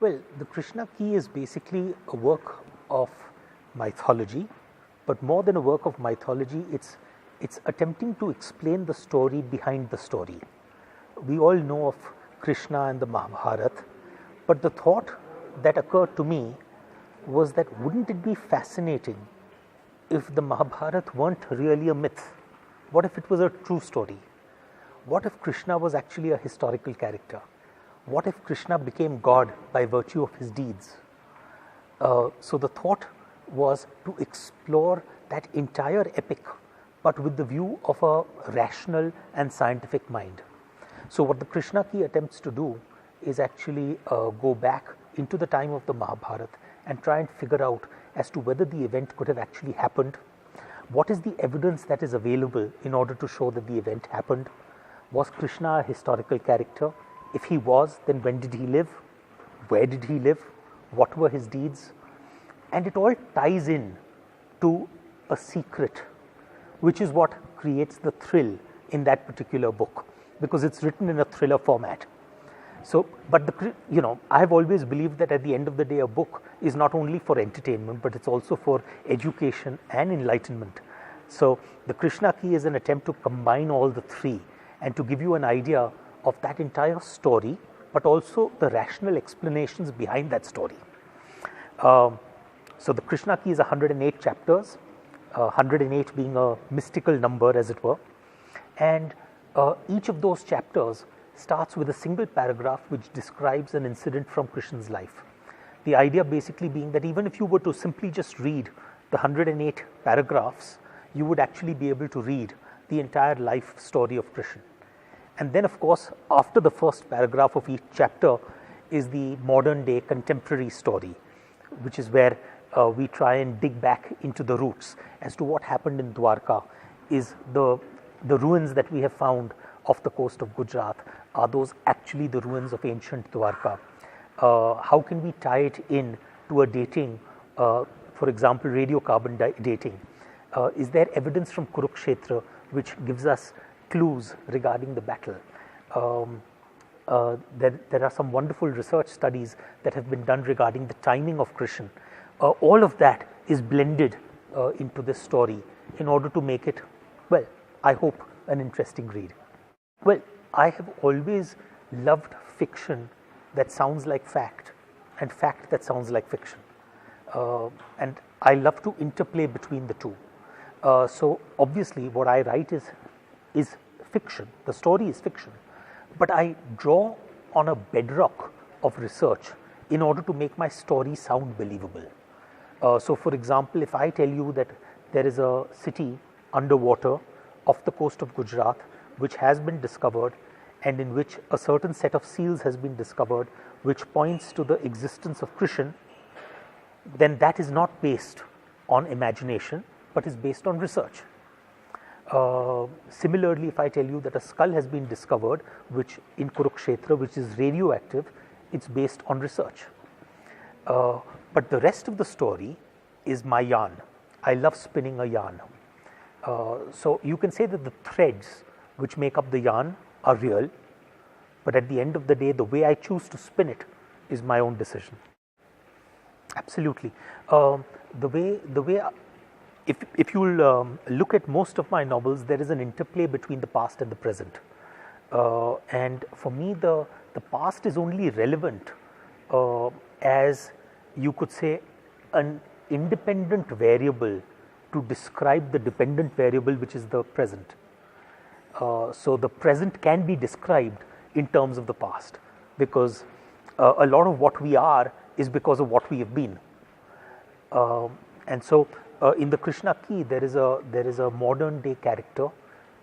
Well, the Krishna Key is basically a work of mythology, but more than a work of mythology, it's attempting to explain the story behind the story. We all know of Krishna and the Mahabharata, but the thought that occurred to me was that wouldn't it be fascinating if the Mahabharata weren't really a myth? What if it was a true story? What if Krishna was actually a historical character? What if Krishna became God by virtue of his deeds? So the thought was to explore that entire epic, but with the view of a rational and scientific mind. So what the Krishna Key attempts to do is actually go back into the time of the Mahabharata and try and figure out as to whether the event could have actually happened. What is the evidence that is available in order to show that the event happened? Was Krishna a historical character? If he was, then when did he live? Where did he live? What were his deeds? And it all ties in to a secret, which is what creates the thrill in that particular book, because it's written in a thriller format. So, but I've always believed that at the end of the day, a book is not only for entertainment, but it's also for education and enlightenment. So, the Krishna Key is an attempt to combine all the three and to give you an idea of that entire story, but also the rational explanations behind that story. So the Krishna Key is 108 chapters, 108 being a mystical number, as it were, and each of those chapters starts with a single paragraph which describes an incident from Krishna's life. The idea basically being that even if you were to simply just read the 108 paragraphs, you would actually be able to read the entire life story of Krishna. And then, of course, after the first paragraph of each chapter is the modern day contemporary story, which is where we try and dig back into the roots as to what happened in Dwarka. Is the ruins that we have found off the coast of Gujarat, are those actually the ruins of ancient Dwarka? How can we tie it in to a dating, for example, radiocarbon dating? Is there evidence from Kurukshetra which gives us clues regarding the battle? There are some wonderful research studies that have been done regarding the timing of Krishna. All of that is blended into this story in order to make it, well, I hope, an interesting read. Well, I have always loved fiction that sounds like fact and fact that sounds like fiction. And I love to interplay between the two. So obviously what I write is fiction, the story is fiction, but I draw on a bedrock of research in order to make my story sound believable. So for example, if I tell you that there is a city underwater off the coast of Gujarat which has been discovered and in which a certain set of seals has been discovered which points to the existence of Krishna, then that is not based on imagination but is based on research. Similarly, if I tell you that a skull has been discovered which in Kurukshetra, which is radioactive, it's based on research. But the rest of the story is my yarn. I love spinning a yarn. So you can say that the threads which make up the yarn are real, but at the end of the day, the way I choose to spin it is my own decision. Absolutely. If you'll look at most of my novels, there is an interplay between the past and the present. And for me, the past is only relevant as you could say an independent variable to describe the dependent variable, which is the present. So the present can be described in terms of the past, because a lot of what we are is because of what we have been. And so in the Krishna Key, there is a modern day character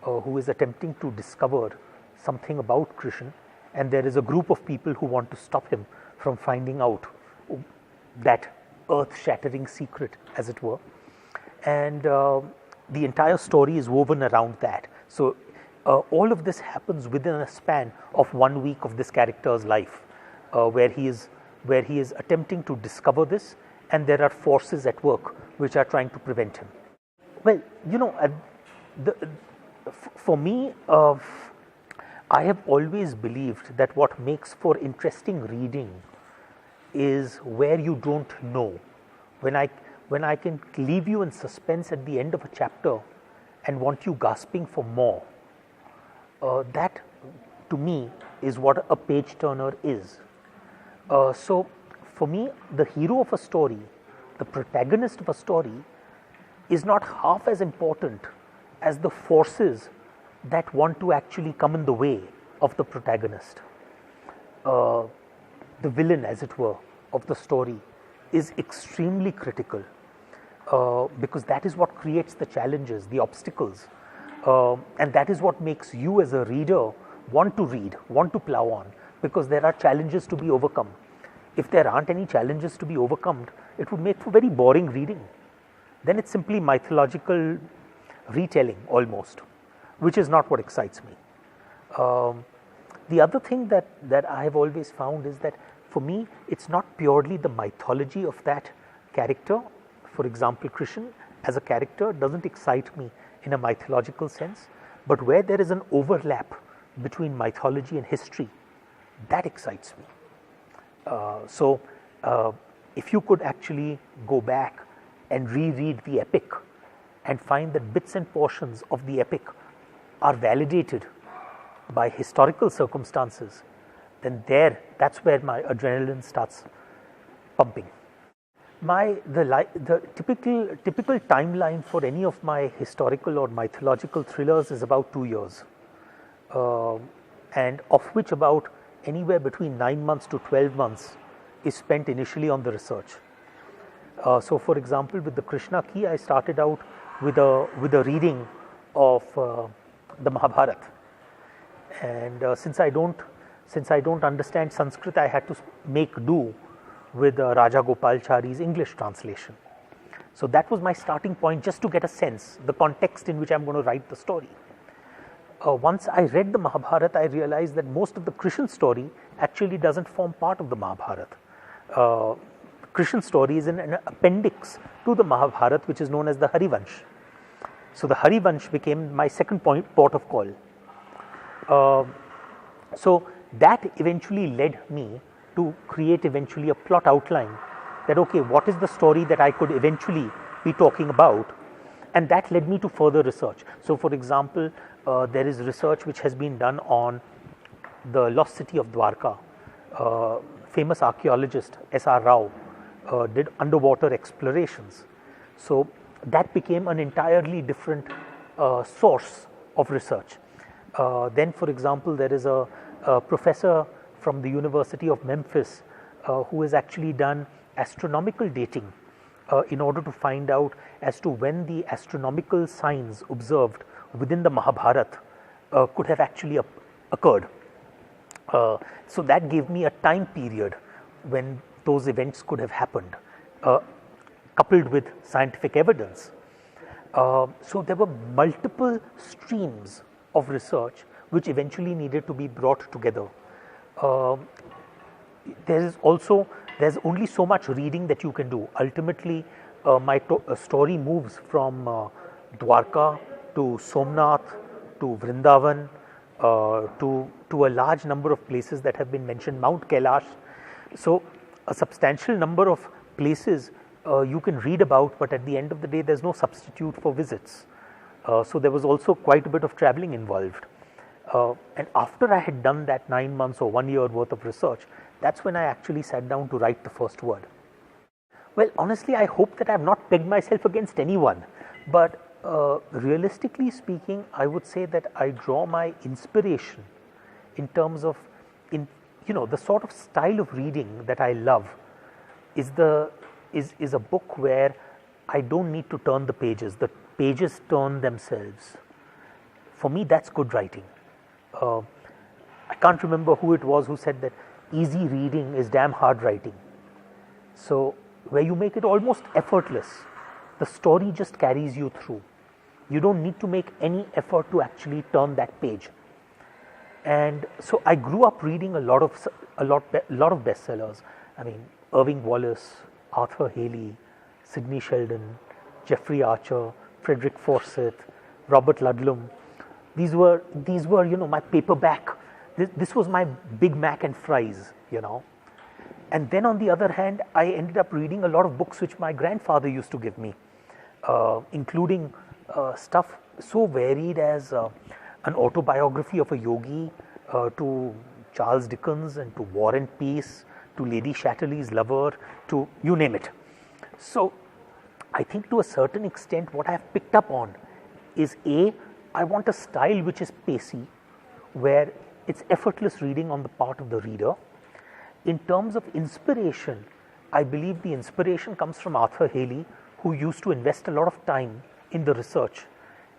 who is attempting to discover something about Krishna, and there is a group of people who want to stop him from finding out that earth-shattering secret, as it were. And the entire story is woven around that. So all of this happens within a span of 1 week of this character's life, where he is attempting to discover this, and there are forces at work which are trying to prevent him. Well, for me, I have always believed that what makes for interesting reading is where you don't know. When I can leave you in suspense at the end of a chapter and want you gasping for more, that to me is what a page turner is. So for me, the hero of a story, the protagonist of a story, is not half as important as the forces that want to actually come in the way of the protagonist. The villain, as it were, of the story is extremely critical, because that is what creates the challenges, the obstacles, and that is what makes you as a reader want to read, want to plow on, because there are challenges to be overcome. If there aren't any challenges to be overcome, it would make for very boring reading. Then it's simply mythological retelling almost, which is not what excites me. The other thing that I have always found is that for me, it's not purely the mythology of that character. For example, Krishan as a character doesn't excite me in a mythological sense, but where there is an overlap between mythology and history, that excites me. So if you could actually go back and reread the epic and find that bits and portions of the epic are validated by historical circumstances, then that's where my adrenaline starts pumping. The typical timeline for any of my historical or mythological thrillers is about 2 years, and of which about anywhere between 9 months to 12 months is spent initially on the research. So for example, with the Krishna Key, I started out with a reading of the Mahabharata, and since I don't understand Sanskrit, I had to make do with Raja Gopalchari's English translation. So that was my starting point, just to get a sense, the context in which I'm going to write the story. Once I read the Mahabharata, I realized that most of the Krishan story actually doesn't form part of the Mahabharata. Krishan story is an appendix to the Mahabharata, which is known as the Harivansh. So the Harivansh became my second port of call. So that eventually led me to create eventually a plot outline that, okay, what is the story that I could eventually be talking about, and that led me to further research. So for example, there is research which has been done on the lost city of Dwarka. Famous archaeologist S.R. Rao did underwater explorations. So that became an entirely different source of research. Then for example, there is a professor from the University of Memphis who has actually done astronomical dating in order to find out as to when the astronomical signs observed within the Mahabharata could have actually occurred. So that gave me a time period when those events could have happened, coupled with scientific evidence. So there were multiple streams of research which eventually needed to be brought together. There's only so much reading that you can do. Ultimately, my story moves from Dwarka to Somnath to Vrindavan to a large number of places that have been mentioned, Mount Kailash. So a substantial number of places you can read about, but at the end of the day, there's no substitute for visits. So there was also quite a bit of traveling involved. And after I had done that 9 months or 1 year worth of research, that's when I actually sat down to write the first word. Well, honestly, I hope that I have not pegged myself against anyone, but realistically speaking, I would say that I draw my inspiration in terms of, the sort of style of reading that I love is a book where I don't need to turn the pages turn themselves. For me, that's good writing. I can't remember who it was who said that easy reading is damn hard writing. So where you make it almost effortless, the story just carries you through. You don't need to make any effort to actually turn that page. And so I grew up reading a lot of bestsellers. I mean, Irving Wallace, Arthur Haley, Sidney Sheldon, Jeffrey Archer, Frederick Forsyth, Robert Ludlum. These were my paperback. This was my Big Mac and fries, And then on the other hand, I ended up reading a lot of books which my grandfather used to give me, including stuff so varied as an autobiography of a yogi, to Charles Dickens, and to War and Peace, to Lady Chatterley's Lover, to you name it. So I think to a certain extent what I have picked up on is I want a style which is pacey, where it's effortless reading on the part of the reader. In terms of inspiration, I believe the inspiration comes from Arthur Hailey, who used to invest a lot of time in the research,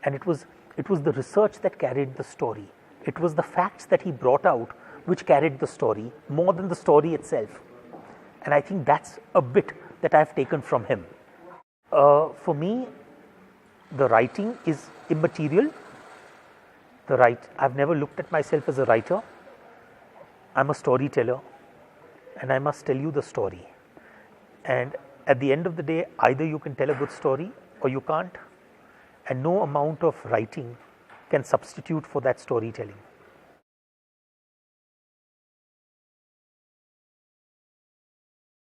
and it was the research that carried the story. It was the facts that he brought out which carried the story more than the story itself. And I think that's a bit that I've taken from him. For me, the writing is immaterial. I've never looked at myself as a writer. I'm a storyteller, and I must tell you the story. And at the end of the day, either you can tell a good story or you can't, and no amount of writing can substitute for that storytelling.